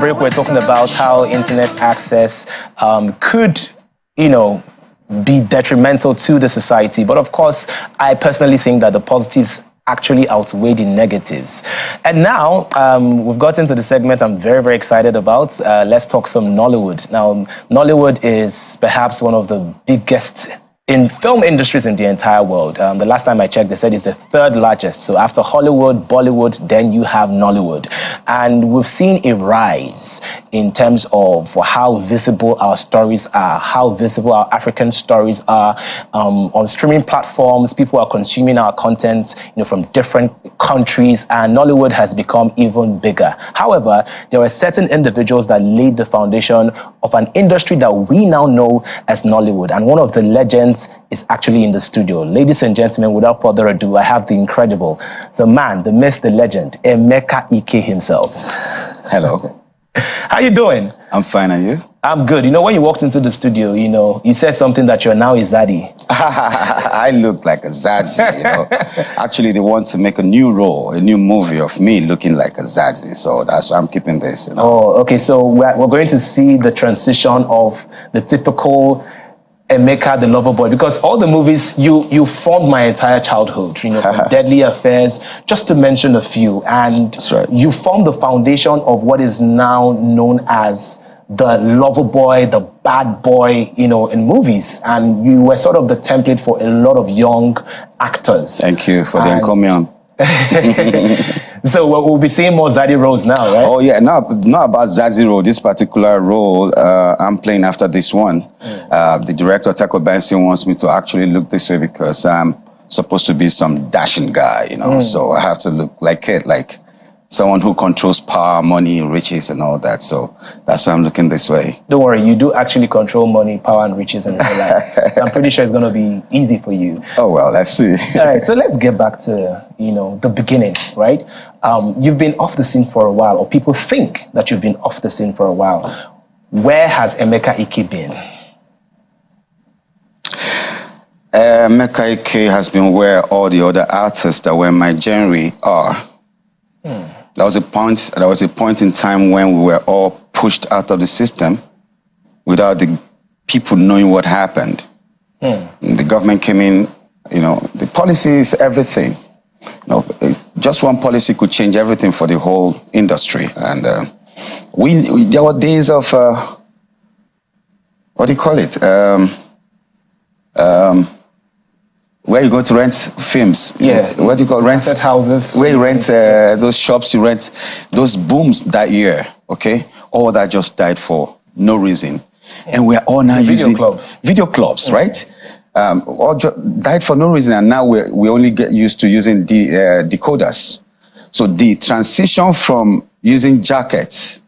break, we're talking about how internet access could, you know, be detrimental to the society. But of course, I personally think that the positives actually outweigh the negatives. And now we've gotten to the segment I'm very, very excited about. Let's talk some Nollywood. Now, Nollywood is perhaps one of the biggest in film industries in the entire world. The last time I checked, they said it's the third largest. So after Hollywood, Bollywood, then you have Nollywood. And we've seen a rise in terms of how visible our stories are, how visible our African stories are on streaming platforms. People are consuming our content, from different countries, and Nollywood has become even bigger. However, there are certain individuals that laid the foundation of an industry that we now know as Nollywood, and one of the legends is actually in the studio. Ladies and gentlemen, without further ado, I have the incredible, the man, the myth, the legend, Emeka Ike himself. Hello. How you doing? I'm fine, and you? I'm good. When you walked into the studio, you said something that you're now a zaddy. I look like a zaddy, Actually, they want to make a new role, a new movie of me looking like a zaddy, so that's why I'm keeping this, Oh, okay. So we're going to see the transition of the typical Emeka, the lover boy, because all the movies, you formed my entire childhood, from Deadly Affairs, just to mention a few. And that's right. You formed the foundation of what is now known as the lover boy, the bad boy, in movies. And you were sort of the template for a lot of young actors. Thank you for the encomium. So we'll be seeing more Zaddy roles now, right? Oh yeah, not about Zaddy role. This particular role I'm playing after this one. The director Taco Benson wants me to actually look this way because I'm supposed to be some dashing guy, So I have to look like it, like someone who controls power, money, riches, and all that. So that's why I'm looking this way. Don't worry, you do actually control money, power, and riches in your life. So I'm pretty sure it's going to be easy for you. Oh, well, let's see. All right, so let's get back to, the beginning, right? You've been off the scene for a while, or people think that you've been off the scene for a while. Where has Emeka Ike been? Emeka Ike has been where all the other artists that were in my genre are. There was a point in time when we were all pushed out of the system without the people knowing what happened. The government came in, the policy is everything. Just one policy could change everything for the whole industry. And there were days of, what do you call it? Where you go to rent films. Yeah. What do you call rent? Houses. Where you rent those shops, you rent those booms that year, okay? All that just died for no reason. And we're all now using video clubs, right? All died for no reason, and now we only get used to using the decoders. So the transition from using jackets,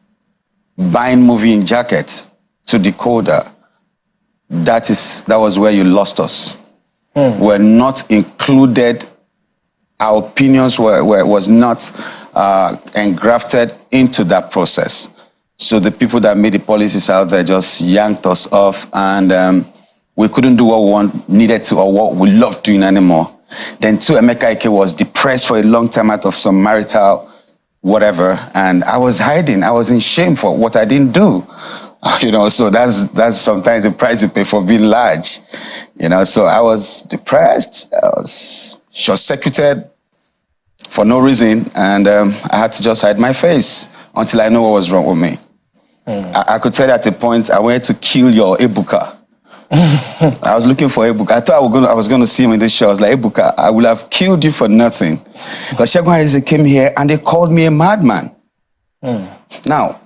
buying movie in jackets, to decoder, that was where you lost us. Were not included. Our opinions was not engrafted into that process. So the people that made the policies out there just yanked us off, and we couldn't do what we needed to, or what we loved doing anymore. Then too, Emeka Ike was depressed for a long time out of some marital whatever, and I was hiding. I was in shame for what I didn't do. So that's sometimes the price you pay for being large. So I was depressed. I was short-circuited for no reason, and I had to just hide my face until I know what was wrong with me. I could tell you at a point I wanted to kill your Ebuka. I was looking for Ebuka. I thought I was going to see him in this show. I was like, Ebuka, I would have killed you for nothing. But Segun Arize came here and they called me a madman. Now,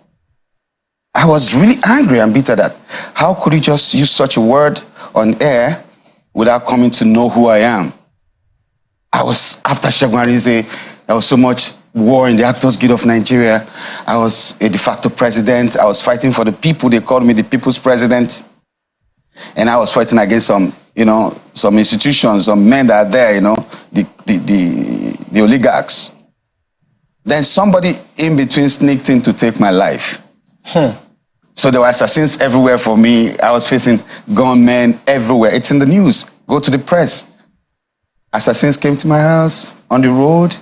I was really angry and bitter that how could he just use such a word on air without coming to know who I am? I was, after Segun Arize, there was so much war in the Actors Guild of Nigeria. I was a de facto president. I was fighting for the people. They called me the people's president. And I was fighting against some institutions, some men that are there, the oligarchs. Then somebody in between sneaked in to take my life. So there were assassins everywhere for me. I was facing gunmen everywhere. It's in the news. Go to the press. Assassins came to my house on the road.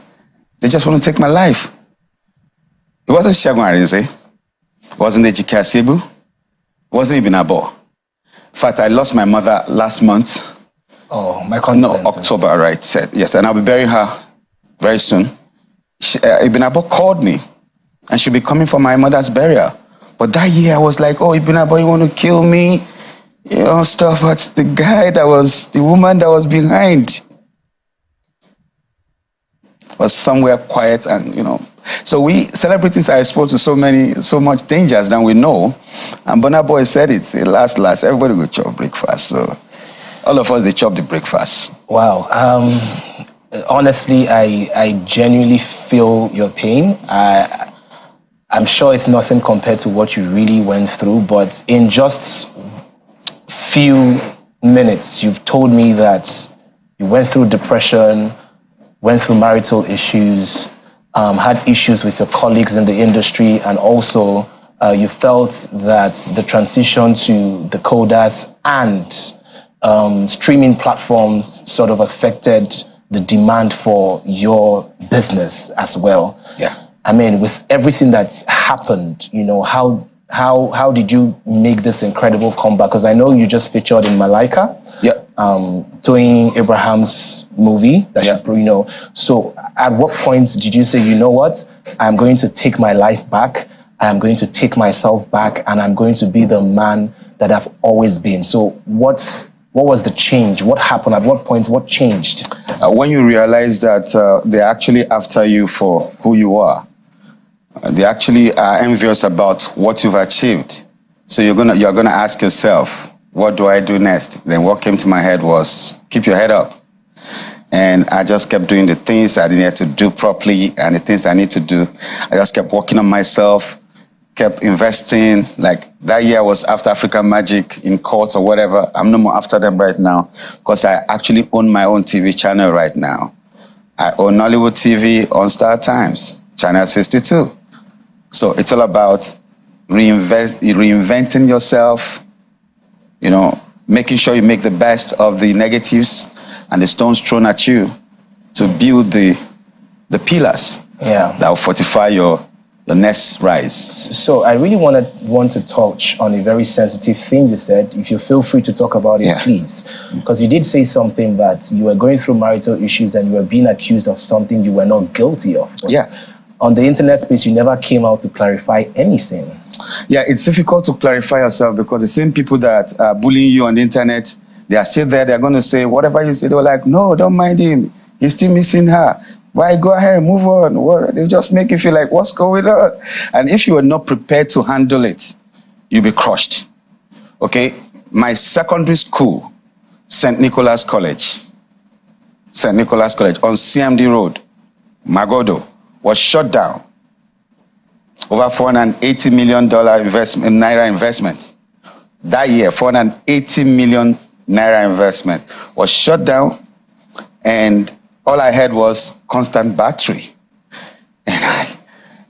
They just want to take my life. It wasn't Segun Arize. Wasn't Ejike Asebu, wasn't even Abo. In fact, I lost my mother last month. Oh, my condolences. No, October, right? Said yes, and I'll be burying her very soon. Ibn Abo called me, and she'll be coming for my mother's burial. But that year, I was like, "Oh, Ibn Abo, you want to kill me?" You know, stuff. But the woman that was behind was somewhere quiet, and So we celebrities are exposed to so much dangers than we know. And Burna Boy said it. Say, last, everybody will chop breakfast. So all of us, they chop the breakfast. Wow. Honestly, I genuinely feel your pain. I'm sure it's nothing compared to what you really went through, but in just few minutes, you've told me that you went through depression, went through marital issues, had issues with your colleagues in the industry, and also you felt that the transition to the coders and streaming platforms sort of affected the demand for your business as well. Yeah. I mean, with everything that's happened, how did you make this incredible comeback? Because I know you just featured in Malaika. Yeah. Toyin Abraham's movie that So at what point did you say, you know what, I'm going to take my life back, I'm going to take myself back, and I'm going to be the man that I've always been? So what was the change? What happened? At what point? What changed? When you realize that they're actually after you for who you are, they actually are envious about what you've achieved. So you're gonna ask yourself, what do I do next? Then what came to my head was, keep your head up. And I just kept doing the things I needed to do properly, and the things I need to do. I just kept working on myself, kept investing. Like that year I was after African Magic in court or whatever. I'm no more after them right now, because I actually own my own TV channel right now. I own Nollywood TV on Star Times, Channel 62. So it's all about reinventing yourself, making sure you make the best of the negatives and the stones thrown at you to build the pillars that will fortify your next rise. So I really want to touch on a very sensitive thing you said. If you feel free to talk about it, please. Because you did say something that you were going through marital issues and you were being accused of something you were not guilty of. But on the internet space, you never came out to clarify anything. Yeah, it's difficult to clarify yourself because the same people that are bullying you on the internet, they are still there. They're going to say, whatever you say, they were like, no, don't mind him. He's still missing her. Why? Go ahead, move on. They just make you feel like, what's going on? And if you are not prepared to handle it, you'll be crushed. Okay? My secondary school, St. Nicholas College on CMD Road, Magodo, was shut down. Over $480 million naira investment. That year, 480 million naira investment was shut down, and all I had was constant battery. And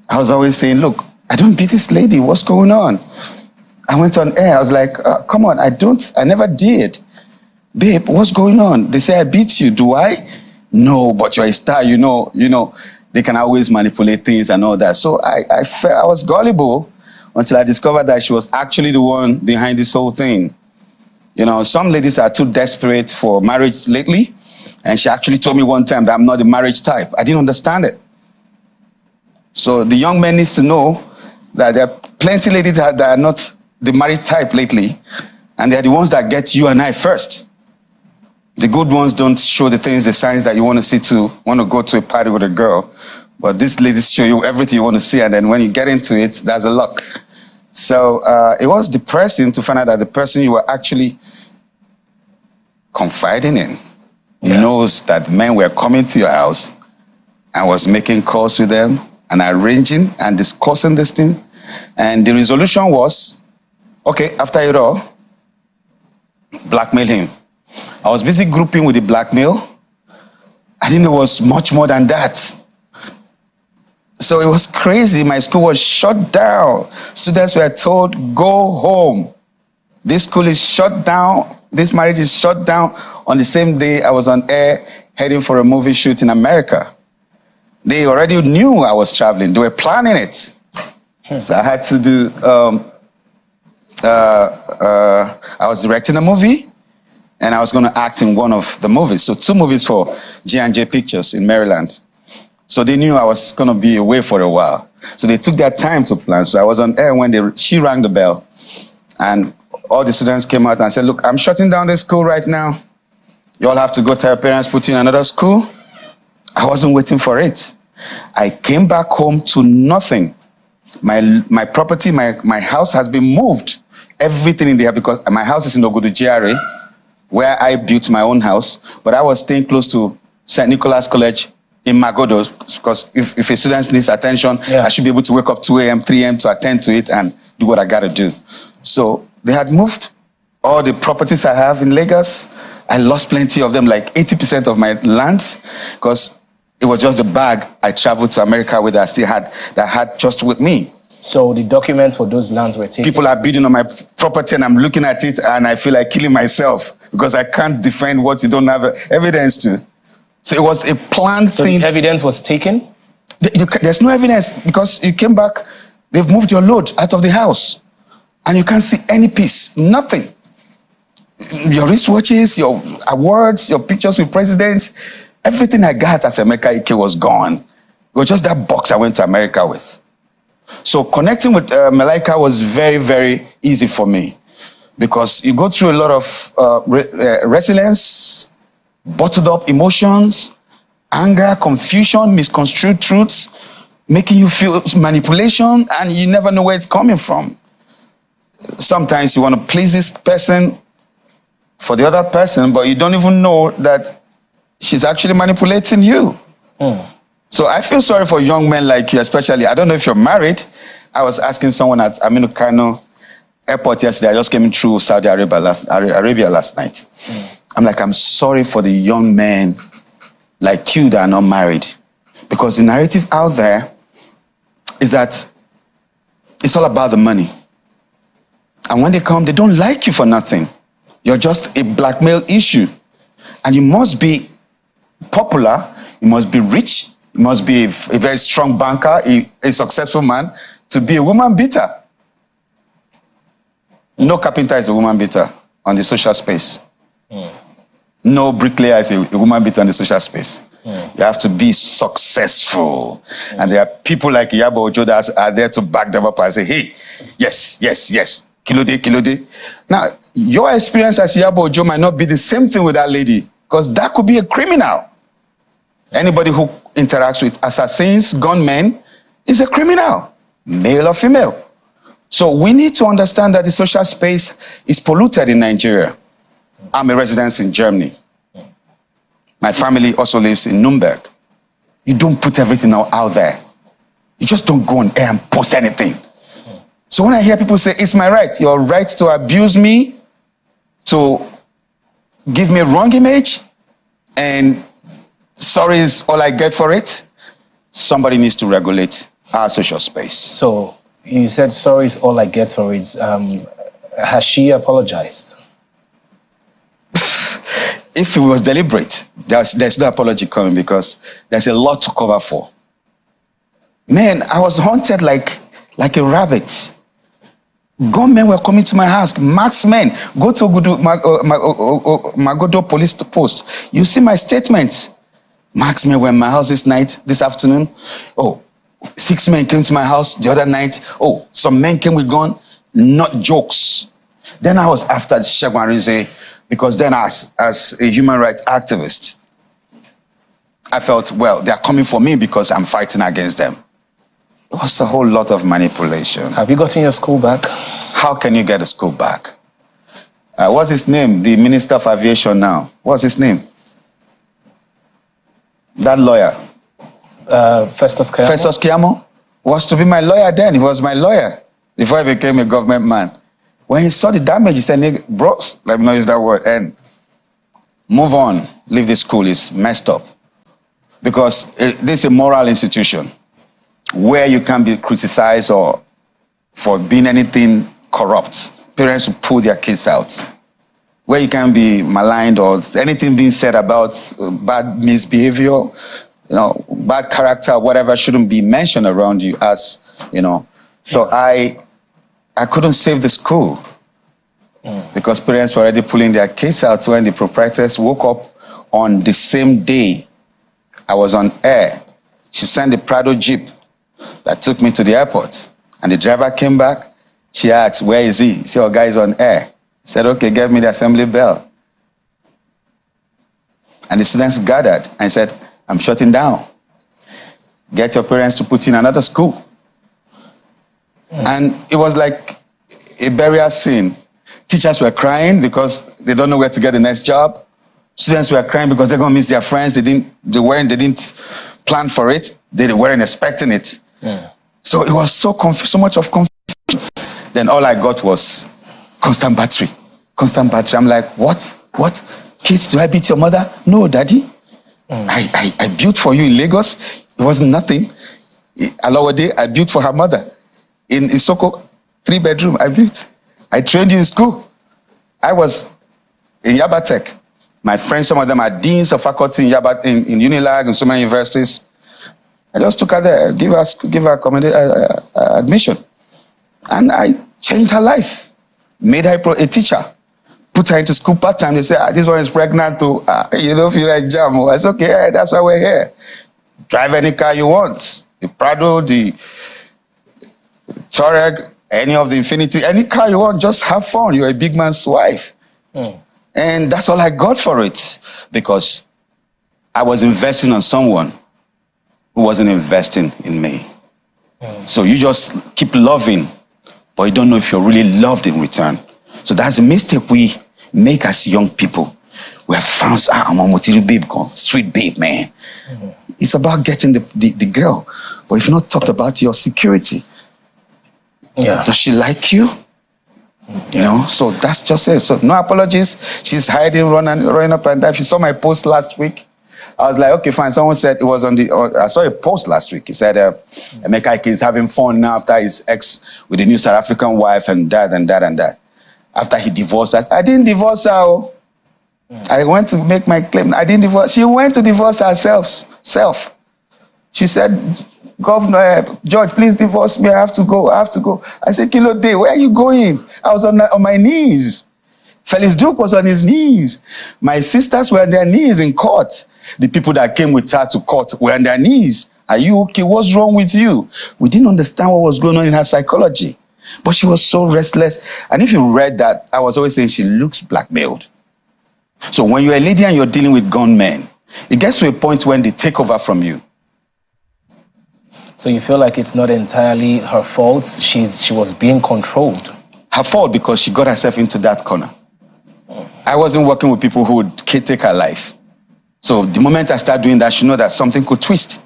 I was always saying, look, I don't beat this lady. What's going on? I went on air. I was like, come on, I never did. Babe, what's going on? They say I beat you. Do I? No, but you're a star, you know. They can always manipulate things and all that. So I was gullible until I discovered that she was actually the one behind this whole thing. Some ladies are too desperate for marriage lately. And she actually told me one time that I'm not the marriage type. I didn't understand it. So the young men need to know that there are plenty of ladies that are not the marriage type lately. And they're the ones that get you and I first. The good ones don't show the signs that you want to see want to go to a party with a girl. But these ladies show you everything you want to see. And then when you get into it, that's a luck. So it was depressing to find out that the person you were actually confiding in knows that men were coming to your house and was making calls with them and arranging and discussing this thing. And the resolution was, okay, after it all, blackmail him. I was busy grouping with the blackmail. I didn't know it was much more than that. So it was crazy. My school was shut down. Students were told, go home. This school is shut down. This marriage is shut down. On the same day, I was on air heading for a movie shoot in America. They already knew I was traveling. They were planning it. So I had to do, I was directing a movie and I was going to act in one of the movies. So 2 movies for J&J Pictures in Maryland. So they knew I was going to be away for a while. So they took their time to plan. So I was on air when she rang the bell. And all the students came out and said, look, I'm shutting down the school right now. You all have to go tell your parents, put you in another school. I wasn't waiting for it. I came back home to nothing. My property, my house has been moved. Everything in there, because my house is in Ogudu GRA, where I built my own house. But I was staying close to St. Nicholas College in Magodo, because if a student needs attention, I should be able to wake up 2 a.m., 3 a.m. to attend to it and do what I got to do. So they had moved all the properties I have in Lagos. I lost plenty of them, like 80% of my lands, because it was just the bag I traveled to America with that I still had, that I had just with me. So the documents for those lands were taken? People are bidding on my property and I'm looking at it and I feel like killing myself because I can't defend what you don't have evidence to. So it was a planned thing. The evidence was taken? There's no evidence because you came back, they've moved your load out of the house and you can't see any piece, nothing. Your wristwatches, your awards, your pictures with presidents, everything I got as Emeka Ike was gone. It was just that box I went to America with. So connecting with Malaika was very, very easy for me because you go through a lot of resilience, bottled up emotions, anger, confusion, misconstrued truths, making you feel manipulation, and you never know where it's coming from. Sometimes you want to please this person for the other person, but you don't even know that she's actually manipulating you. So I feel sorry for young men like you, especially. I don't know if you're married. I was asking someone at Aminu Kano airport yesterday. I just came through Saudi Arabia last night. I'm like, I'm sorry for the young men like you that are not married. Because the narrative out there is that it's all about the money. And when they come, they don't like you for nothing. You're just a blackmail issue. And you must be popular, you must be rich, you must be a very strong banker, a successful man, to be a woman beater. No carpenter is a woman beater on the social space. No bricklayer is a woman beater on the social space. You have to be successful. And there are people like Iyabo Ojo that are there to back them up and say, hey, yes, yes, yes, Kilode, Kilode. Now, your experience as Iyabo Ojo might not be the same thing with that lady, because that could be a criminal. Anybody who interacts with assassins, gunmen, is a criminal, male or female. So we need to understand that the social space is polluted in Nigeria. I'm a resident in Germany. My family also lives in Nuremberg. You don't put everything out there. You just don't go on air and post anything. So when I hear people say, it's my right, your right to abuse me, to give me a wrong image, and sorry is all I get for it, somebody needs to regulate our social space. So you said sorry is all I get for it. Has she apologized? If it was deliberate, there's no apology coming because there's a lot to cover for. Man, I was hunted like a rabbit. Gunmen were coming to my house, marksmen. Go to Magodo police post. You see my statements. Marksmen were in my house this afternoon. Oh, 6 men came to my house the other night. Oh, some men came with gun. Not jokes. Then I was after Segun Arinze because then as a human rights activist, I felt, well, they're coming for me because I'm fighting against them. It was a whole lot of manipulation. Have you gotten your school back? How can you get a school back? What's his name? The Minister of Aviation now. What's his name? That lawyer. Festus Keyamo? Festus Keyamo was to be my lawyer then. He was my lawyer before I became a government man. When he saw the damage, he said, bro, let me not use that word, and move on. Leave the school. It's messed up. Because this is a moral institution where you can be criticized or for being anything corrupt. Parents will pull their kids out. Where you can be maligned or anything being said about bad misbehavior, bad character, whatever shouldn't be mentioned around you as, So I couldn't save the school because parents were already pulling their kids out when the proprietors woke up on the same day I was on air. She sent the Prado Jeep that took me to the airport. And the driver came back. She asked, where is he? He said, oh, guy is on air. He said, okay, get me the assembly bell. And the students gathered and said, I'm shutting down. Get your parents to put you in another school. And it was like a burial scene. Teachers were crying because they don't know where to get the next job. Students were crying because they're going to miss their friends. They didn't plan for it. They weren't expecting it. So it was so much of confusion. Then all I got was constant battery. Constant battery. I'm like, what? Kids, do I beat your mother? No, daddy. I built for you in Lagos. It wasn't nothing. Alawade, I built for her mother. In Isoko, 3-bedroom, I built. I trained you in school. I was in Yaba Tech. My friends, some of them are deans of faculty in Yaba, in Unilag and so many universities. I just took her there, give her admission. And I changed her life. Made her a teacher. Put her into school part-time. They say, this one is pregnant too. You don't feel like jam. I said, okay, that's why we're here. Drive any car you want. The Prado, the Touareg, any of the Infinity, any car you want, just have fun. You're a big man's wife. And that's all I got for it. Because I was investing on someone who wasn't investing in me. So you just keep loving, but you don't know if you're really loved in return. So that's the mistake we make as young people. We have found, I'm a material babe, sweet babe, man. It's about getting the girl. But if you've not talked about your security, does she like you? You know, so that's just it. So no apologies. She's hiding, running up and down. If you saw my post last week, I was like, okay, fine. Someone said it was on I saw a post last week. He said, Emeka Ike is having fun now after his ex with a new South African wife and that and that and that. After he divorced us. I didn't divorce her. I went to make my claim. I didn't divorce. She went to divorce herself. She said, Governor, George, please divorce me. I have to go. I said, Kilo Day, where are you going? I was on my knees. Felix Duke was on his knees. My sisters were on their knees in court. The people that came with her to court were on their knees. Are you okay? What's wrong with you? We didn't understand what was going on in her psychology. But she was so restless. And if you read that, I was always saying she looks blackmailed. So when you're a lady and you're dealing with gunmen, it gets to a point when they take over from you. So you feel like it's not entirely her fault? She was being controlled. Her fault because she got herself into that corner. I wasn't working with people who would take her life. So the moment I start doing that, she know that something could twist.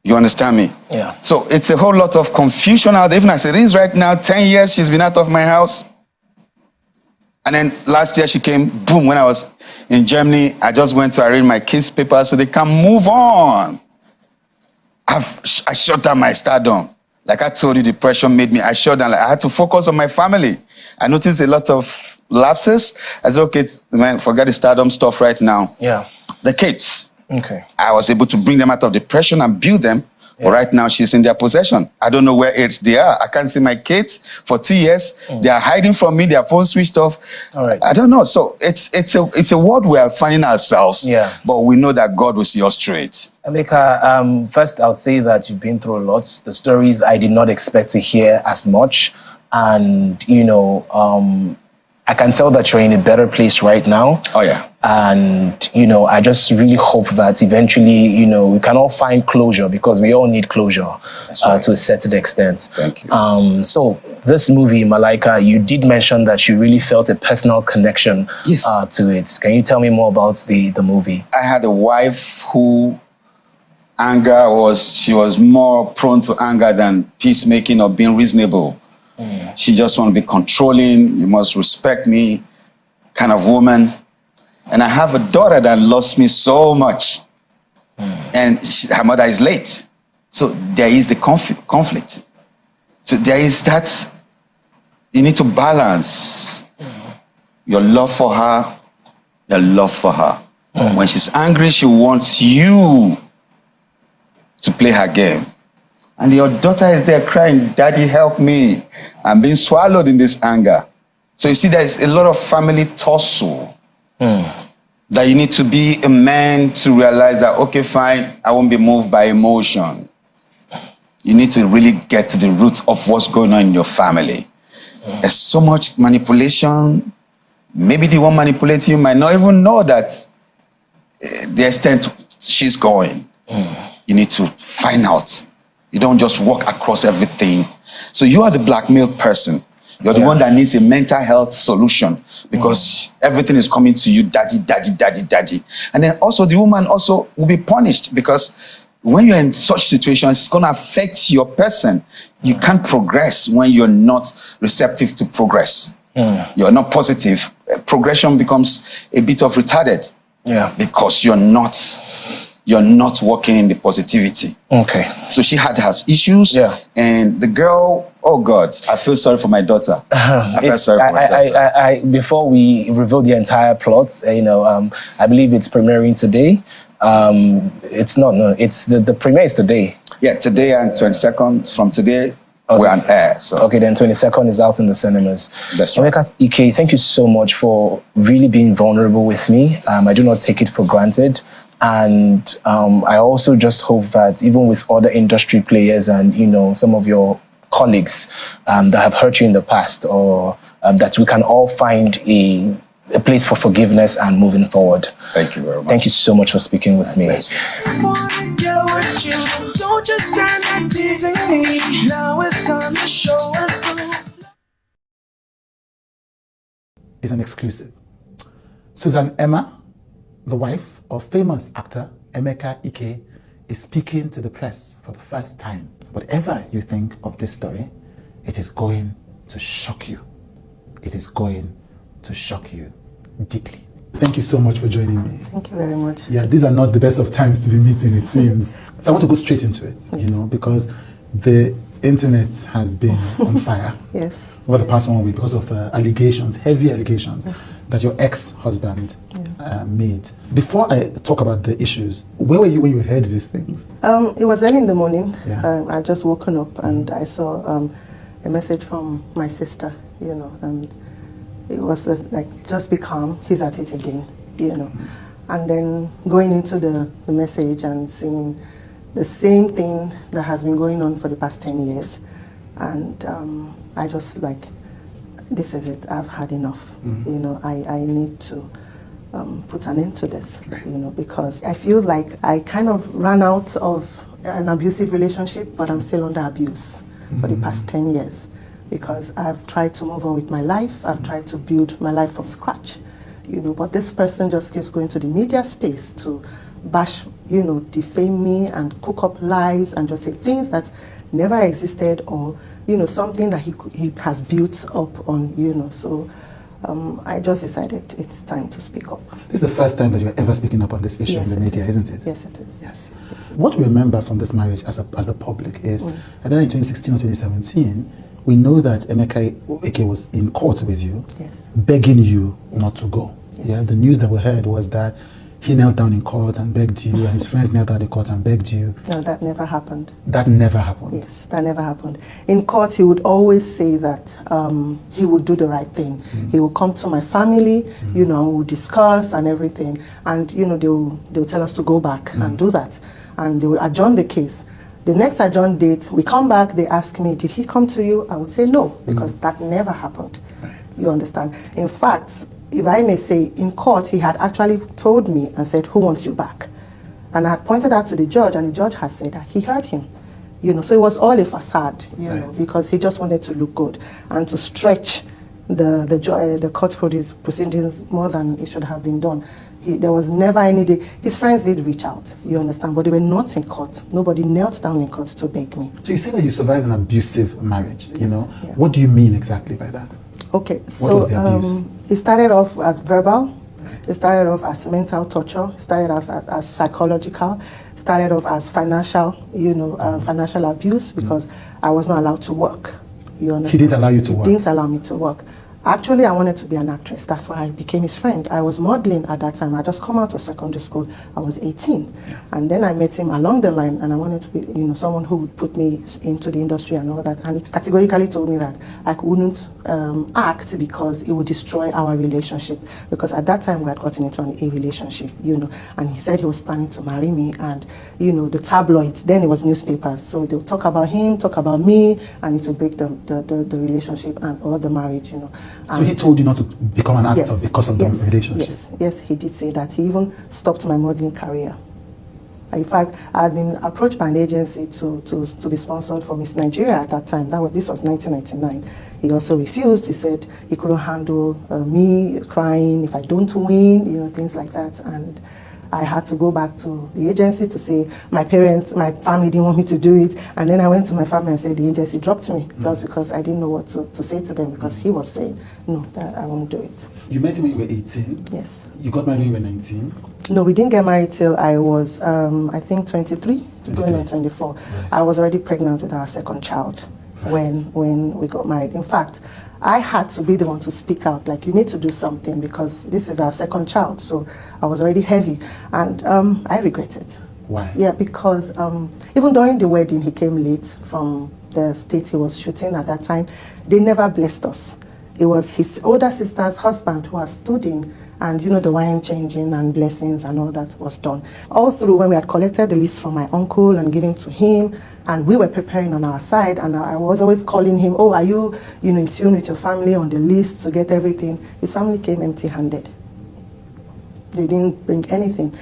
You understand me? Yeah. So it's a whole lot of confusion out there. Even as it is right now, 10 years she's been out of my house. And then last year she came, boom, when I was in Germany, I just went to arrange my kids' papers so they can move on. I shut down my stardom. Like I told you, depression made me, I shut down. Like I had to focus on my family. I noticed a lot of lapses. I said, okay, man, forget the stardom stuff right now. Yeah. The kids. Okay. I was able to bring them out of depression and build them. Yeah. But right now she's in their possession. I don't know where they are. I can't see my kids for 2 years. They are hiding from me. Their phone switched off. All right. I don't know. So it's a world we are finding ourselves. Yeah. But we know that God will see us straight. Emeka, first I'll say that you've been through a lot. The stories I did not expect to hear as much. And, you know, I can tell that you're in a better place right now. Oh, yeah. And, you know, I just really hope that eventually, you know, we can all find closure because we all need closure to a certain extent. Thank you. So this movie, Malaika, you did mention that you really felt a personal connection to it. Can you tell me more about the movie? I had a wife who she was more prone to anger than peacemaking or being reasonable. She just want to be controlling, you must respect me kind of woman. And I have a daughter that loves me so much. And her mother is late. So there is the conflict. So there is that, you need to balance your love for her, your love for her. When she's angry, she wants you to play her game. And your daughter is there crying, Daddy, help me. I'm being swallowed in this anger. So you see, there's a lot of family tussle that you need to be a man to realize that, okay, fine, I won't be moved by emotion. You need to really get to the root of what's going on in your family. There's so much manipulation. Maybe the one manipulating you might not even know that the extent she's going. You need to find out. You don't just walk across everything. So you are the blackmailed person. You're the one that needs a mental health solution because everything is coming to you, daddy, daddy, daddy, daddy. And then also the woman also will be punished because when you're in such situations, it's going to affect your person. You can't progress when you're not receptive to progress. You're not positive. Progression becomes a bit of retarded because you're not working in the positivity. Okay. So she had her issues. And the girl, oh God, I feel sorry for my daughter. I feel sorry for my daughter. Before we reveal the entire plot, I believe it's premiering today. It's not, no, it's the premiere is today. Yeah, today and 22nd. From today, we're on air. So. Okay, then 22nd is out in the cinemas. That's right. Emeka Ike, thank you so much for really being vulnerable with me. I do not take it for granted. And I also just hope that even with other industry players and, some of your colleagues that have hurt you in the past, or that we can all find a place for forgiveness and moving forward. Thank you very much. Thank you so much for speaking with me. Don't just stand there teasing me. Now it's time to show and prove. It's an exclusive. Susan Emma, the wife of famous actor Emeka Ike, is speaking to the press for the first time. Whatever you think of this story, it is going to shock you. It is going to shock you deeply. Thank you so much for joining me. Thank you very much. Yeah, these are not the best of times to be meeting, it seems. So I want to go straight into it, because the internet has been on fire over the past 1 week because of allegations, heavy allegations that your ex-husband made. Before I talk about the issues, where were you when you heard these things? It was early in the morning. I just woken up and I saw a message from my sister, and it was like, just be calm, he's at it again, And then going into the message and seeing the same thing that has been going on for the past 10 years. And I just this is it, I've had enough. I need to put an end to this, because I feel like I kind of ran out of an abusive relationship, but I'm still under abuse for the past 10 years. Because I've tried to move on with my life, I've tried to build my life from scratch, but this person just keeps going to the media space to bash, defame me and cook up lies and just say things that never existed or, something that he has built up on, so I just decided it's time to speak up. This is the first time that you're ever speaking up on this issue in the media, isn't it? Yes, it is. Yes. What we remember from this marriage as the public is, and then in 2016 or 2017, we know that Emeka Ike was in court with you, begging you not to go. Yeah, the news that we heard was that he knelt down in court and begged you, and his friends knelt down in court and begged you. No, that never happened. That never happened? Yes, that never happened. In court, he would always say that he would do the right thing. He would come to my family, we'll discuss and everything, and they'll tell us to go back and do that, and they will adjourn the case. The next adjourned date, we come back, they ask me, did he come to you? I would say no, because that never happened. Right. You understand? In fact, if I may say, in court, he had actually told me and said, who wants you back? And I had pointed out to the judge, and the judge had said that he heard him. So it was all a facade, because he just wanted to look good and to stretch the court proceedings more than it should have been done. There was never any day. His friends did reach out, you understand, but they were not in court. Nobody knelt down in court to beg me. So you say that you survived an abusive marriage, What do you mean exactly by that? Okay, so what was the abuse? It started off as verbal, it started off as mental torture, it started as psychological, it started off as financial, financial abuse, because I was not allowed to work. You understand? He didn't allow you to work? He didn't allow me to work. Actually, I wanted to be an actress. That's why I became his friend. I was modeling at that time. I just come out of secondary school. I was 18. And then I met him along the line, and I wanted to be, someone who would put me into the industry and all that. And he categorically told me that I couldn't act because it would destroy our relationship. Because at that time, we had gotten into a relationship, and he said he was planning to marry me. And, the tabloids, then it was newspapers. So they would talk about him, talk about me, and it would break the relationship or the marriage, So he told you not to become an actor because of the relationship? Yes, he did say that. He even stopped my modeling career. In fact, I had been approached by an agency to be sponsored for Miss Nigeria at that time. This was 1999. He also refused. He said he couldn't handle me crying if I don't win, things like that. And I had to go back to the agency to say my family didn't want me to do it. And then I went to my family and said the agency dropped me just because I didn't know what to say to them, because he was saying, no, that I won't do it. You met him when you were 18? Yes. You got married when you were 19? No, we didn't get married till I was, I think, 23, going on 24. Right. I was already pregnant with our second child when we got married. In fact, I had to be the one to speak out, like, you need to do something because this is our second child. So I was already heavy, and I regret it. Why? Yeah, because even during the wedding, he came late from the state he was shooting at that time. They never blessed us. It was his older sister's husband who had stood in, and the wine changing and blessings and all that was done. All through, when we had collected the list from my uncle and given to him, and we were preparing on our side, and I was always calling him, oh, are you, in tune with your family on the list to get everything? His family came empty-handed. They didn't bring anything.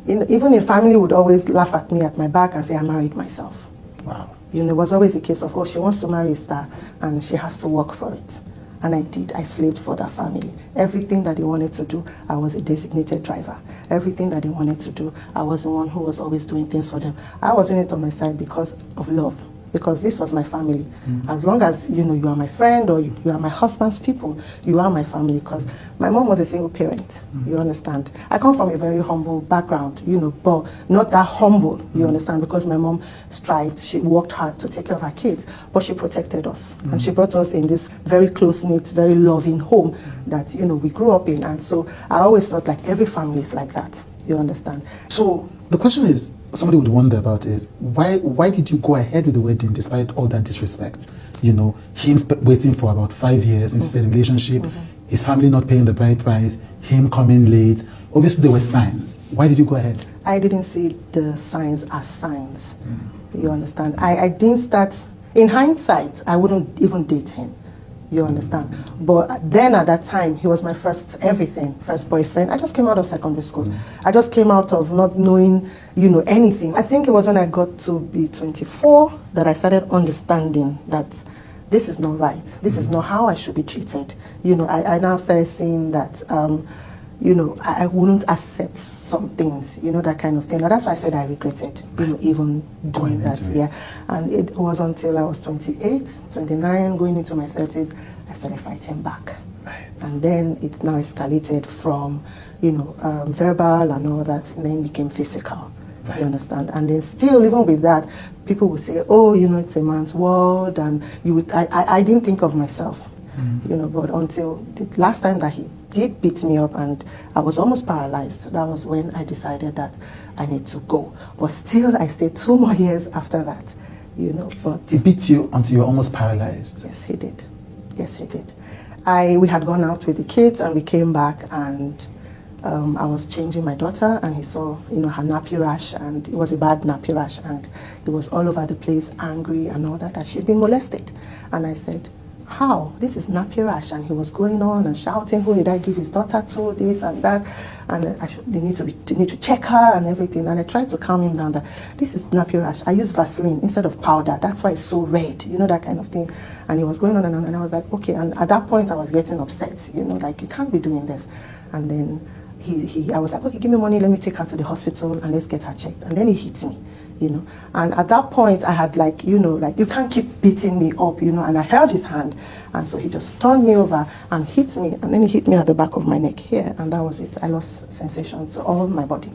Even the family would always laugh at me at my back and say I married myself. Wow. It was always a case of, oh, she wants to marry a star and she has to work for it. And I did. I slaved for that family. Everything that they wanted to do, I was a designated driver. Everything that they wanted to do, I was the one who was always doing things for them. I was doing it on my side because of love, because this was my family. As long as, you are my friend or you are my husband's people, you are my family, because my mom was a single parent, you understand. I come from a very humble background, but not that humble, you understand, because my mom strived, she worked hard to take care of her kids, but she protected us. And she brought us in this very close-knit, very loving home that, we grew up in. And so I always felt like every family is like that, you understand. So the question is, somebody would wonder about is, why did you go ahead with the wedding despite all that disrespect? Him waiting for about 5 years into the relationship, his family not paying the bride price, him coming late. Obviously there were signs. Why did you go ahead? I didn't see the signs as signs. You understand? I didn't start, in hindsight, I wouldn't even date him. You understand? But then at that time, he was my first everything, first boyfriend. I just came out of secondary school. I just came out of not knowing, anything. I think it was when I got to be 24 that I started understanding that this is not right. This is not how I should be treated. I now started seeing that, I wouldn't accept some things, that kind of thing. And that's why I said I regretted, even doing that. Yeah. And it was until I was 28, 29, going into my 30s, I started fighting back. Right. And then it now escalated from, verbal and all that, and then it became physical. Right. You understand? And then still, even with that, people would say, oh, it's a man's world, and I didn't think of myself, but until the last time that he did beat me up and I was almost paralyzed, that was when I decided that I need to go. But still, I stayed 2 more years after that, but... He beat you until you were almost paralyzed? Yes, he did. Yes, he did. We had gone out with the kids and we came back, and I was changing my daughter, and he saw, her nappy rash, and it was a bad nappy rash, and it was all over the place, angry and all that she'd been molested. And I said, how? This is nappy rash. And he was going on and shouting, who did I give his daughter to, this and that, and they need to check her and everything. And I tried to calm him down that this is nappy rash. I use Vaseline instead of powder. That's why it's so red, that kind of thing. And he was going on and on, and I was like, okay. And at that point I was getting upset, like, you can't be doing this. And then I was like, okay, give me money, let me take her to the hospital and let's get her checked. And then he hit me, And at that point I had you can't keep beating me up, and I held his hand. And so he just turned me over and hit me. And then he hit me at the back of my neck here. And that was it. I lost sensation to all my body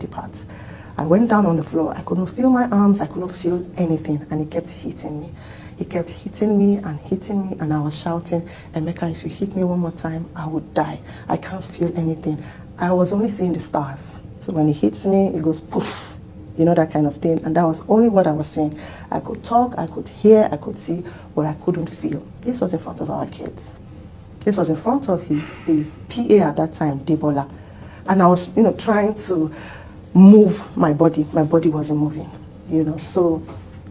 parts. I went down on the floor. I couldn't feel my arms. I couldn't feel anything. And he kept hitting me. He kept hitting me, and I was shouting, Emeka, if you hit me one more time, I would die. I can't feel anything. I was only seeing the stars. So when he hits me, it goes poof, you know, that kind of thing. And that was only what I was seeing. I could talk, I could hear, I could see, but I couldn't feel. This was in front of our kids. This was in front of his PA at that time, Debola. And I was, you know, trying to move my body. My body wasn't moving, you know. So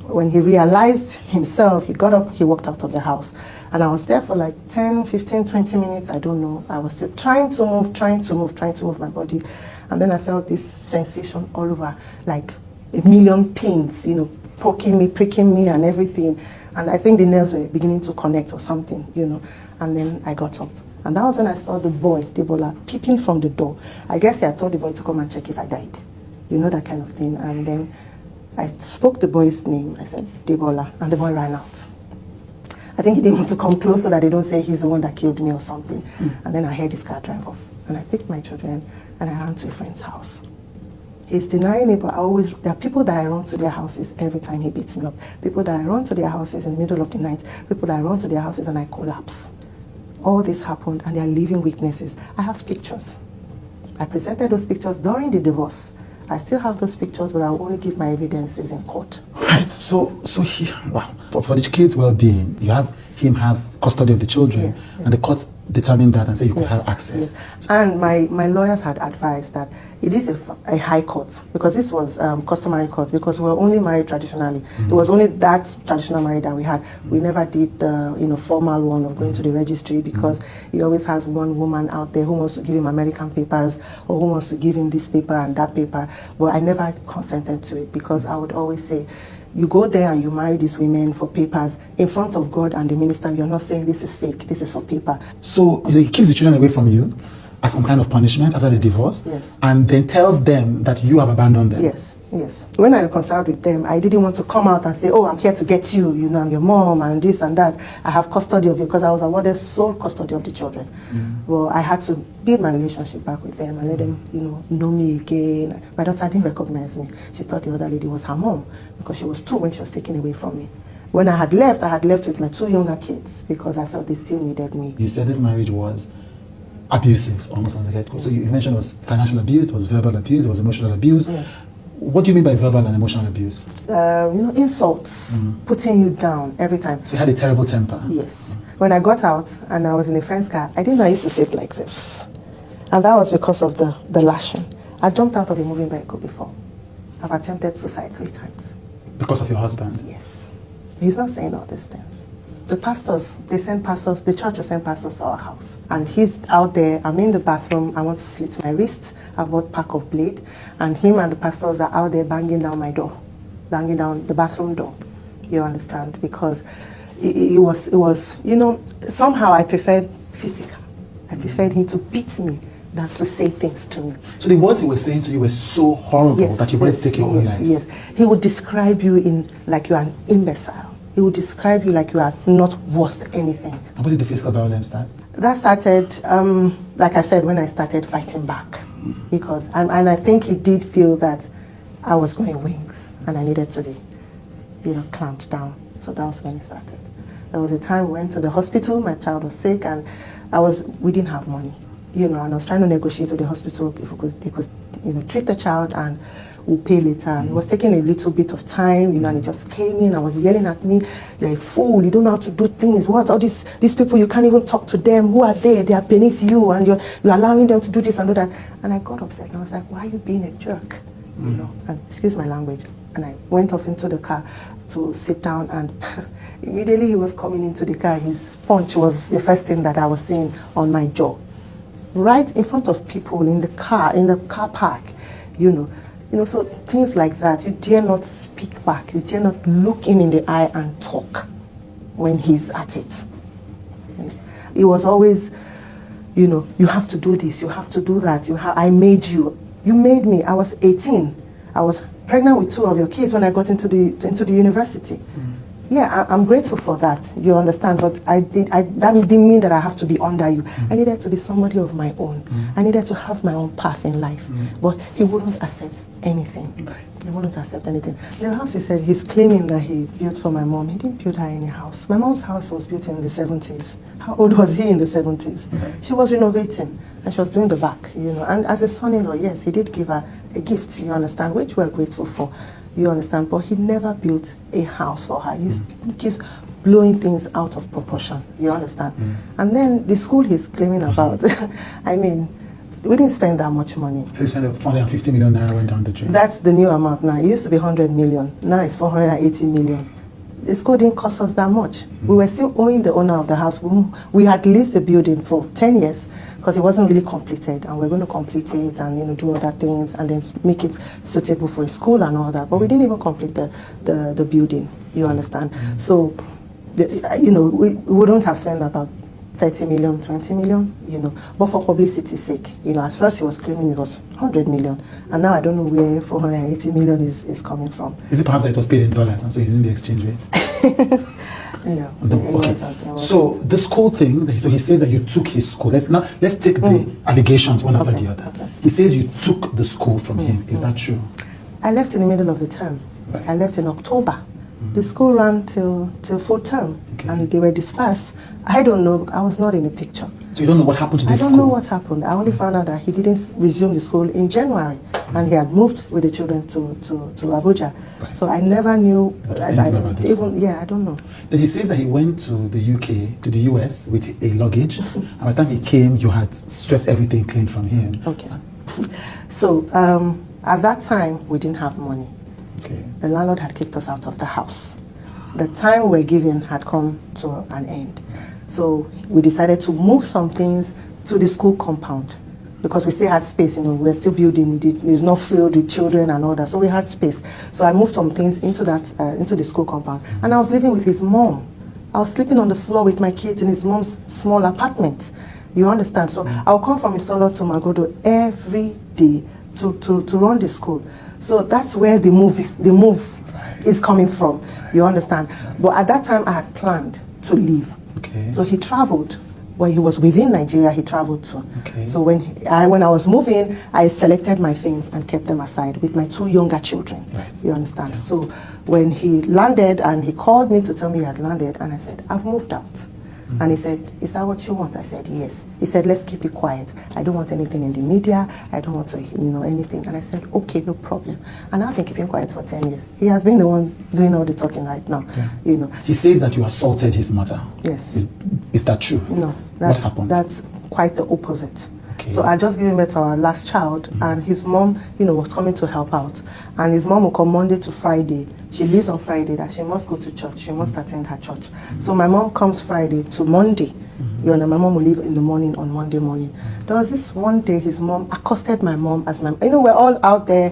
when he realized himself, he got up, he walked out of the house. And I was there for like 10, 15, 20 minutes, I don't know. I was still trying to move my body. And then I felt this sensation all over, like a million pins, you know, poking me, pricking me and everything. And I think the nails were beginning to connect or something, you know. And then I got up. And that was when I saw the boy, Debola, peeping from the door. I guess I told the boy to come and check if I died. You know, that kind of thing. And then I spoke the boy's name. I said, Debola. And the boy ran out. I think he didn't want to come close so that they don't say he's the one that killed me or something. And then I heard his car drive off. And I picked my children and I ran to a friend's house. He's denying it, but there are people that I run to their houses every time he beats me up. People that I run to their houses in the middle of the night. People that I run to their houses and I collapse. All this happened and they are living witnesses. I have pictures. I presented those pictures during the divorce. I still have those pictures, but I will only give my evidences in court. Right. So he, wow. For the kids' well-being, you have him have custody of the children, yes, and the court determined that and said you could have access. Yes. And my lawyers had advised that it is a high court, because this was customary court, because we were only married traditionally. It was only that traditional marriage that we had. We never did the formal one of going to the registry, because he always has one woman out there who wants to give him American papers or who wants to give him this paper and that paper. But I never consented to it, because I would always say, you go there and you marry these women for papers in front of God and the minister. You're not saying this is fake, this is for paper. So he keeps the children away from you as some kind of punishment after the divorce, yes, and then tells them that you have abandoned them. Yes, yes. When I reconciled with them, I didn't want to come out and say, oh, I'm here to get you, you know, I'm your mom and this and that. I have custody of you, because I was awarded sole custody of the children. Well, I had to build my relationship back with them and let them, know me again. My daughter didn't recognize me. She thought the other lady was her mom, because she was 2 when she was taken away from me. When I had left with my 2 younger kids, because I felt they still needed me. You said this marriage was abusive, almost on the get-go. So you mentioned it was financial abuse, there was verbal abuse, there was emotional abuse. Yes. What do you mean by verbal and emotional abuse? Insults, putting you down every time. So you had a terrible temper? Yes. When I got out and I was in a friend's car, I didn't know I used to sit like this. And that was because of the lashing. I jumped out of a moving vehicle before. I've attempted suicide 3 times. Because of your husband? Yes. He's not saying all these things. The church will send pastors to our house. And he's out there, I'm in the bathroom, I want to slit my wrist, I've bought pack of blade, and him and the pastors are out there banging down my door, banging down the bathroom door, you understand? Because it was, somehow I preferred physical. I preferred him to beat me than to say things to me. So the words he was saying to you were so horrible that you wanted to take your own life? Yes. He would describe you like you're an imbecile. He would describe you like you are not worth anything. And when did the physical violence start? That started, like I said, when I started fighting back. Because, and I think he did feel that I was going wings and I needed to be, clamped down. So that was when it started. There was a time we went to the hospital, my child was sick, and we didn't have money. And I was trying to negotiate with the hospital if they could treat the child and we'll pay later. And it was taking a little bit of time, and he just came in and was yelling at me, you're a fool, you don't know how to do things. What? All these people, you can't even talk to them. Who are they? They are beneath you, and you're allowing them to do this and do that. And I got upset and I was like, why are you being a jerk? And excuse my language. And I went off into the car to sit down, and immediately he was coming into the car. His punch was the first thing that I was seeing on my jaw. Right in front of people in the car park, so things like that. You dare not speak back. You dare not look him in the eye and talk when he's at it. It was always, you have to do this, you have to do that. I made you. You made me. I was 18. I was pregnant with 2 of your kids when I got into the university. Yeah, I'm grateful for that. You understand? But that didn't mean that I have to be under you. I needed to be somebody of my own. I needed to have my own path in life. But he wouldn't accept anything. He wouldn't accept anything. The house, he said, he's claiming that he built for my mom. He didn't build her any house. My mom's house was built in the 70s. How old was he in the 70s? She was renovating and she was doing the back, you know. And as a son-in-law, yes, he did give her a gift, you understand, which we're grateful for. You understand? But he never built a house for her. He keeps blowing things out of proportion. You understand? And then the school he's claiming about, I mean, we didn't spend that much money. So you spent 450 million naira went down the drain. That's the new amount now. It used to be 100 million. Now it's 480 million. The school didn't cost us that much. We were still owing the owner of the house. We had leased the building for 10 years because it wasn't really completed, and we're going to complete it and, you know, do other things and then make it suitable for a school and all that. But we didn't even complete the building. You understand? So, you know, we wouldn't have spent about 30 million, 20 million, you know, but for publicity's sake, you know, at first he was claiming it was 100 million, and now I don't know where 480 million is coming from. Is it perhaps that it was paid in dollars and so he's in the exchange rate? Yeah. Okay. So the school thing, so he says that you took his school. Let's take the allegations one after the other. Okay. He says you took the school from him. Is that true? I left in the middle of the term. Right. I left in October. The school ran till full term, and they were dispersed. I don't know. I was not in the picture. So you don't know what happened to this school? I don't know what happened. I only found out that he didn't resume the school in January, and he had moved with the children to Abuja. Right. So I never knew. I don't know. Then he says that he went to the UK, to the US with a luggage, and by the time he came, you had swept everything clean from him. Okay. So at that time, we didn't have money. Okay. The landlord had kicked us out of the house. The time we were given had come to an end. So we decided to move some things to the school compound because we still had space, you know, we were still building, it was not filled with children and all that, so we had space. So I moved some things into the school compound, and I was living with his mom. I was sleeping on the floor with my kids in his mom's small apartment. You understand? So I'll come from Isolo to Magodo every day to run the school. So that's where the move is coming from. You understand? But at that time, I had planned to leave. Okay. So he traveled. Well, he was within Nigeria, he traveled to. Okay. So when I was moving, I selected my things and kept them aside with my 2 younger children. Right. You understand? Yeah. So when he landed and he called me to tell me he had landed, and I said, I've moved out. And he said, is that what you want? I said, yes. He said, let's keep it quiet. I don't want anything in the media. I don't want to, anything. And I said, okay, no problem. And I've been keeping quiet for 10 years. He has been the one doing all the talking right now, He says that you assaulted his mother. Yes. Is that true? No. What happened? That's quite the opposite. Okay. So I just gave birth to our last child, and his mom, was coming to help out. And his mom will come Monday to Friday. She leaves on Friday that she must go to church. She must attend her church. So my mom comes Friday to Monday. My mom will leave in the morning on Monday morning. There was this one day his mom accosted my mom as my, we're all out there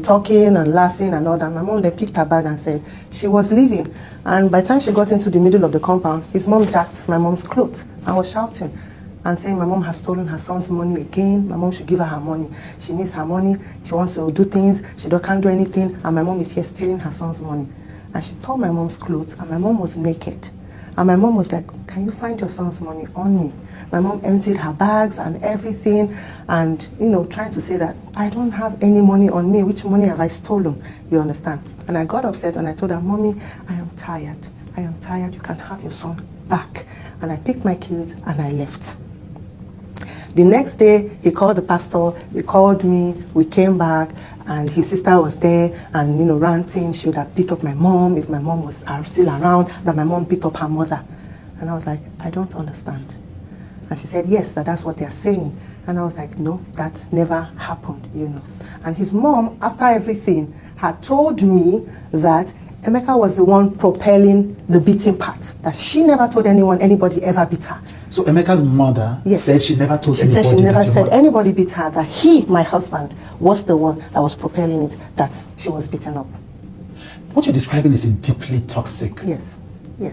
talking and laughing and all that. My mom then picked her bag and said she was leaving. And by the time she got into the middle of the compound, his mom jacked my mom's clothes and was shouting and saying my mom has stolen her son's money again. My mom should give her money. She needs her money. She wants to do things. She can't do anything. And my mom is here stealing her son's money. And she tore my mom's clothes, and my mom was naked. And my mom was like, can you find your son's money on me? My mom emptied her bags and everything and, trying to say that I don't have any money on me. Which money have I stolen? You understand? And I got upset and I told her, Mommy, I am tired. I am tired. You can have your son back. And I picked my kids and I left. The next day, he called the pastor, he called me, we came back, and his sister was there, and, ranting. She would have beat up my mom if my mom was still around, that my mom beat up her mother. And I was like, I don't understand. And she said, yes, that's what they're saying. And I was like, no, that never happened, And his mom, after everything, had told me that Emeka was the one propelling the beating part, that she never told anybody ever beat her. So Emeka's mother said she never told anybody. She said she never said anybody beat her, that he, my husband, was the one that was propelling it, that she was beaten up. What you're describing is a deeply toxic yes.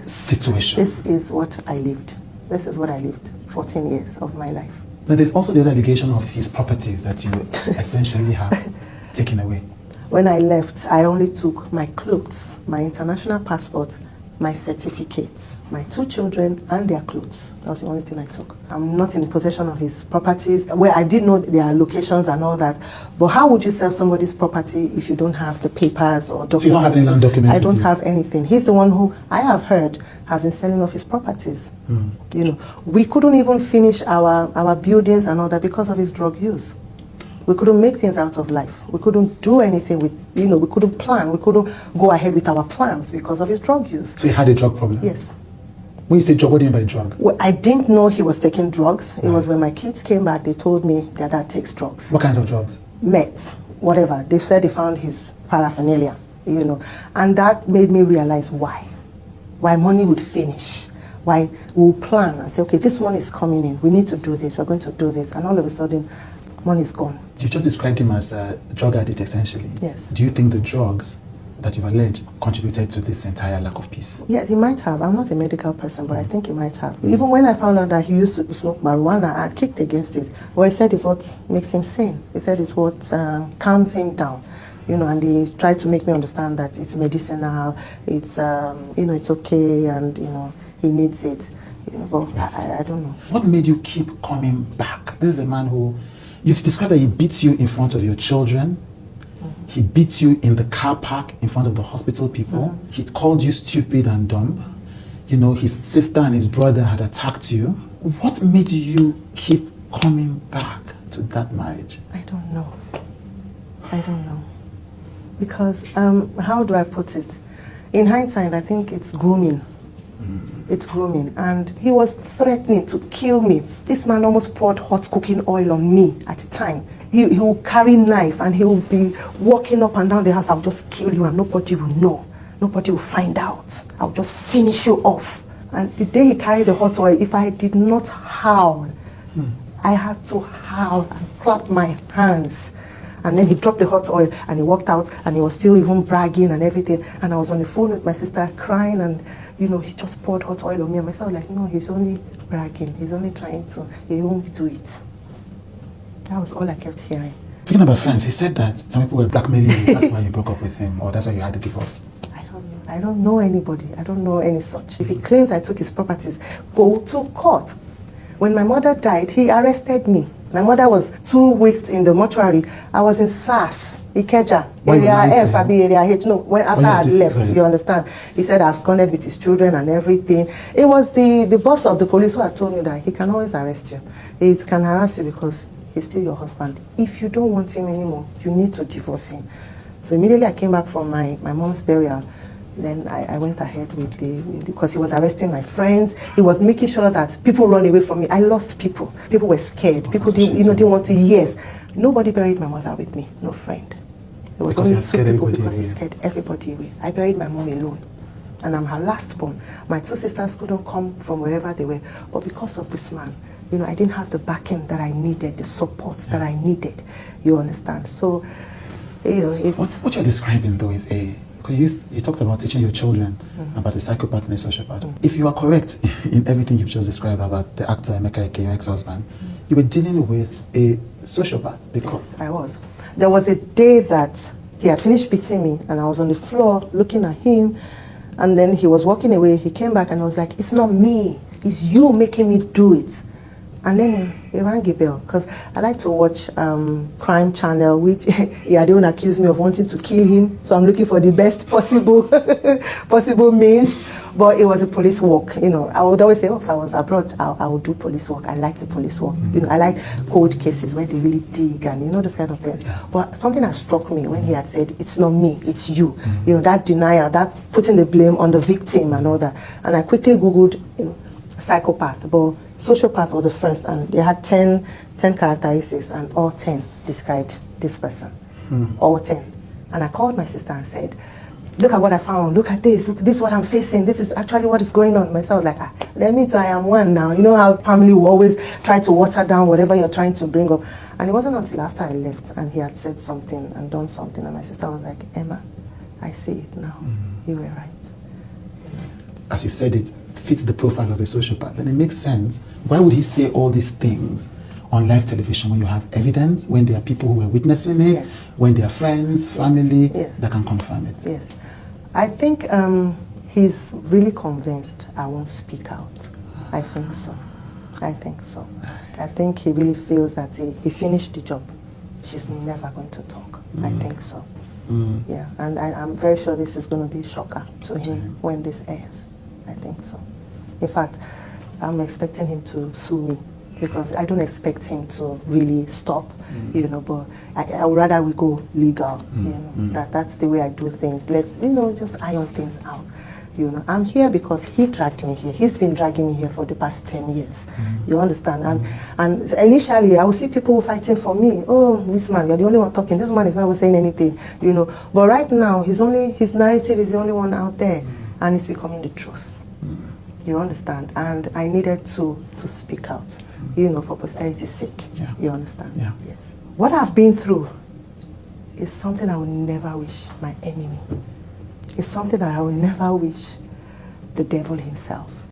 situation. This is what I lived. This is what I lived 14 years of my life. Now there's also the other allegation of his properties that you essentially have taken away. When I left, I only took my clothes, my international passport, my certificates, my 2 children and their clothes. That was the only thing I took. I'm not in possession of his properties, where I did know their locations and all that. But how would you sell somebody's property if you don't have the papers or documents? So you don't have any land documents? I don't have anything. He's the one who, I have heard, has been selling off his properties. You know, we couldn't even finish our buildings and all that because of his drug use. We couldn't make things out of life. We couldn't do anything with, you know, we couldn't plan. We couldn't go ahead with our plans because of his drug use. So he had a drug problem? Yes. When you say drug, what do you mean by drug? Well, I didn't know he was taking drugs. It was when my kids came back, they told me their dad takes drugs. What kinds of drugs? Meds, whatever. They said they found his paraphernalia, you know. And that made me realize why. Why money would finish. Why we'll plan and say, okay, this money is coming in. We need to do this. We're going to do this. And all of a sudden, money is gone. You just described him as a drug addict, essentially. Yes. Do you think the drugs that you've alleged contributed to this entire lack of peace? Yeah, he might have. I'm not a medical person, but I think he might have. Even when I found out that he used to smoke marijuana, I kicked against it. Well, he said it's what makes him sane. He said it's what calms him down. You know, and he tried to make me understand that it's medicinal, it's, you know, it's okay, and, you know, he needs it. You know, but I don't know. What made you keep coming back? This is a man who, you've described that he beats you in front of your children. He beats you in the car park in front of the hospital people. He called you stupid and dumb. You know, his sister and his brother had attacked you. What made you keep coming back to that marriage? I don't know. I don't know. Because, how do I put it? In hindsight, I think it's grooming. It's grooming. And he was threatening to kill me. This man almost poured hot cooking oil on me at the time. He will carry knife and he will be walking up and down the house. I'll just kill you and nobody will know. Nobody will find out. I'll just finish you off. And the day he carried the hot oil, if I did not howl, I had to howl and clap my hands. And then he dropped the hot oil and he walked out and he was still even bragging and everything. And I was on the phone with my sister crying and, you know, he just poured hot oil on me. And myself was like, no, he's only bragging. He's only trying to, he won't do it. That was all I kept hearing. Talking about friends, he said that some people were blackmailing you. That's why you broke up with him, or that's why you had the divorce. I don't know. I don't know anybody. I don't know any such. If he claims I took his properties, go to court. When my mother died, he arrested me. My mother was 2 weeks in the mortuary. I was in SAS, Ikeja, area F, area H. No, after I had left, you understand. He said I absconded with his children and everything. It was the boss of the police who had told me that he can always arrest you. He can harass you because he's still your husband. If you don't want him anymore, you need to divorce him. So immediately I came back from my mom's burial. Then I went ahead with because he was arresting my friends. He was making sure that people run away from me. I lost people. People were scared. People didn't want to. Yes, nobody buried my mother with me. No friend. There was only 2 people because he scared everybody away. I buried my mom alone, and I'm her last born. My 2 sisters couldn't come from wherever they were, but because of this man, you know, I didn't have the backing that I needed, the support that I needed. You understand? So, you know, it's what you're describing though is because you talked about teaching your children about the psychopath and the sociopath. If you are correct in everything you've just described about the actor Emeka Ike, your ex-husband, you were dealing with a sociopath because... Yes, I was. There was a day that he had finished beating me and I was on the floor looking at him, and then he was walking away. He came back and I was like, it's not me, it's you making me do it. And then he rang a bell because I like to watch crime channel, which yeah, they won't accuse me of wanting to kill him. So I'm looking for the best possible possible means. But it was a police work, you know. I would always say, oh, if I was abroad, I would do police work. I like the police work. You know, I like cold cases where they really dig and, you know, this kind of thing. But something that struck me when he had said, it's not me, it's you. You know, that denial, that putting the blame on the victim and all that. And I quickly Googled, you know, psychopath, but sociopath was the first, and they had 10 characteristics, and all 10 described this person. All 10. And I called my sister and said, look at what I found, look at this, look, this is what I'm facing, this is actually what is going on. Myself like, let me too, I am one now. You know how family will always try to water down whatever you're trying to bring up. And it wasn't until after I left and he had said something and done something, and my sister was like, Emma, I see it now. You were right. As you said, it fits the profile of a sociopath, and it makes sense. Why would he say all these things on live television when you have evidence, when there are people who were witnessing it, Yes. when there are friends, family Yes. that can confirm it? Yes. I think he's really convinced I won't speak out. I think so. I think so. I think he really feels that he finished the job. She's never going to talk. I think so. Yeah, and I'm very sure this is going to be a shocker to him when this airs. I think so. In fact, I'm expecting him to sue me because I don't expect him to really stop, you know, but I would rather we go legal, you know, that's the way I do things. Let's, you know, just iron things out. You know, I'm here because he dragged me here. He's been dragging me here for the past 10 years. You understand? And initially, I would see people fighting for me. Oh, this man, you're the only one talking. This man is not saying anything, you know. But right now, his narrative is the only one out there, and it's becoming the truth. You understand? And I needed to speak out, you know, for posterity's sake. Yeah. You understand? Yeah. Yes. What I've been through is something I would never wish my enemy. It's something that I would never wish the devil himself.